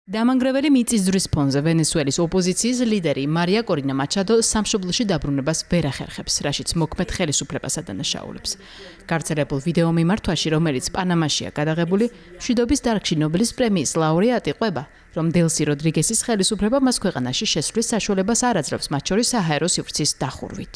დამანგრეველი მიწისძვრის ფონზე ვენესუელის ოპოზიციის ლიდერი მარია კორინა მაჩადო სამშობლოში დაბრუნებას ვერ ახერხებს, რაშიც მოქმედ ხელისუფლებას ადანაშაულებს. გავრცელებულ ვიდეო მიმართვაში, რომელიც პანამაშია გადაღებული, მშვიდობის დარგში ნობელის პრემიის ლაურეატი ყვება, რომ დელსი როდრიგესის ხელისუფლება მას ქვეყანაში შესვლის საშუალებას არ აძლევს, მათ შორის საჰაერო სივრცის დახურვით.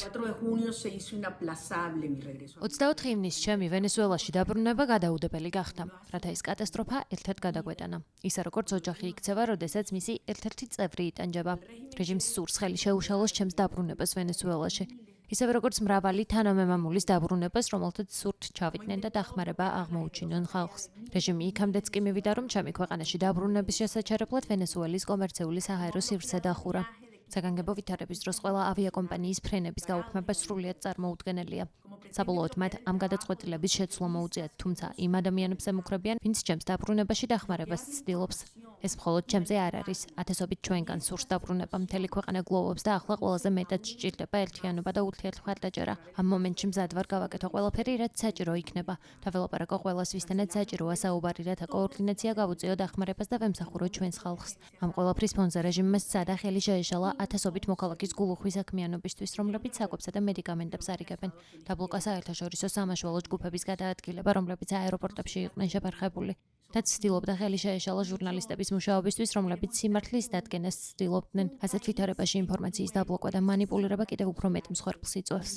24 ივნისს ჩემი ვენესუელაში დაბრუნება გადაუდებელი გახდა, რათა ეს კატასტროფა ერთ-ერთ გადაგვეტანა. ისე როგორც ოჯახი იქცევა, როდესაც მისი ერთ-ერთი წევრი იტანჯება. რეჟიმს სურს ხელი შეუშალოს ჩემს დაბრუნებას ვენესუელაში. ისევე როგორც მრავალი თანამემამულის დაბრუნებას, რომელთაც სურთ ჩავიდნენ და დახმარება აღმოუჩინონ ხალხს. რეჟიმი იქამდეც კი მივიდა, რომ ჩემი ქვეყანაში დაბრუნების შესაჩერებლად ვენესუელის კომერციული საჰაერო სივრცე დახურა. საგანგებო ვითარების დროს ყველა ავიაკომპანიის ფრენების გაუქმება სრულიად წარმოუდგენელია. საბოლოოდ მათ ამ გადაწყვეტილების შეცვლა მოუწიათ, თუმცა იმ ადამიანებს ემუქრებიან, ვინც ჩემს დაბრუნებაში დახმარებას ცდილობს. ეს მხოლოდ ჩემზე არ არის. ათასობით ჩვენგან სურს დაბრუნება, მთელი ქვეყანა გლოვობს და ახლა ყველაზე მეტად სჭირდება ერთიანობა და ურთიერთმხარდაჭერა. ამ მომენტში მზად ვარ გავაკეთო ყველაფერი, რაც საჭირო იქნება. დაველაპარაკო ყველას, ვისთანაც საჭიროა საუბარი, რათა კოორდინაცია გავუწიო დახმარებას და ვემსახურო ჩვენს ხალხს. ამ ყველაფრის ფონზე რეჟიმმა სცადა ხელი შეეშალა ათასობით მოქალაქის გულუხვის საქმიანობისთვის, რომლებიც საკვებსა და მედიკამენტებს არიგებენ. დაბლოკა საერთაშორისო სამაშველო ჯგუფების გადაადგილება, რომლებიც აეროპორტებში იყვნენ შეფერხებული. რაც ცდილობდა ხელი შეეშალა ჟურნალისტების მუშაობისთვის, რომლებიც სიმართლის დადგენას ცდილობდნენ. ასეთ ვითარებაში ინფორმაციის დაბლოკვა და მანიპულირება კიდევ უფრო მეტ მსხვერპლს იწვევს.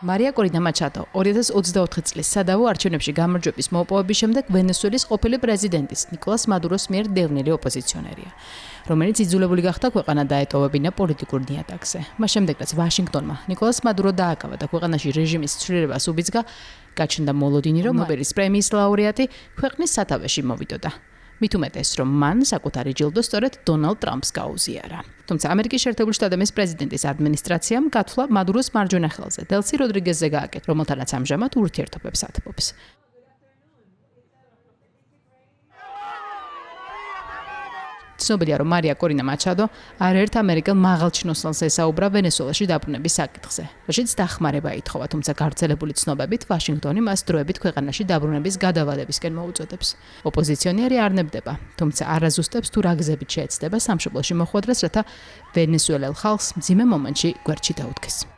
მარია კორინა მაჩადო 2024 წლის სადავო არჩევნებში გამარჯვების მოპოვების შემდეგ ვენესუელის ყოფილი პრეზიდენტის ნიკოლას მადუროს მიერ დევნილი ოპოზიციონერია, რომელიც იძულებული გახდა ქვეყანა დაეტოვებინა პოლიტიკურ ნიადაგზე. მას შემდეგ, რაც ვაშინგტონმა ნიკოლას მადურო დააკავა და ქვეყანაში რეჟიმის ცვლილებას უბიძგა, გაჩნდა მოლოდინი, რომ ნობელის პრემიის ლაურეატი ქვეყნის სათავეში მოვიდოდა. მით უმეტეს, რომ მან საკუთარი ჯილდო სწორედ დონალდ ტრამპს გაუზიარა. თუმცა ამერიკის შეერთებული შტატების პრეზიდენტის ადმინისტრაციამ გათვლა მადუროს მარჯვენა ხელზე, დელსი როდრიგესზე გააკეთა, რომელთანაც ამჟამად ურთიერთობებს ათბობს. ცნობილია, რომ მარია კორინა მაჩადო არაერთ ამერიკელ მაღალჩინოსნელს ესაუბრა ვენესუელაში დაბრუნების საკითხზე, რაშიც დახმარება ითხოვა, თუმცა გავრცელებული ცნობებით ვაშინგტონი მას დროებით ქვეყანაში დაბრუნების გადავალებისკენ მოუწოდებს. ოპოზიციონერი არ ნებდება, თუმცა არაზუსტებს თუ რა გზებით შეეცდება სამშობლოში მოხვედრას, რათა ვენესუელელ ხალხს მძიმე მომენტში გვერდში დაუდგეს.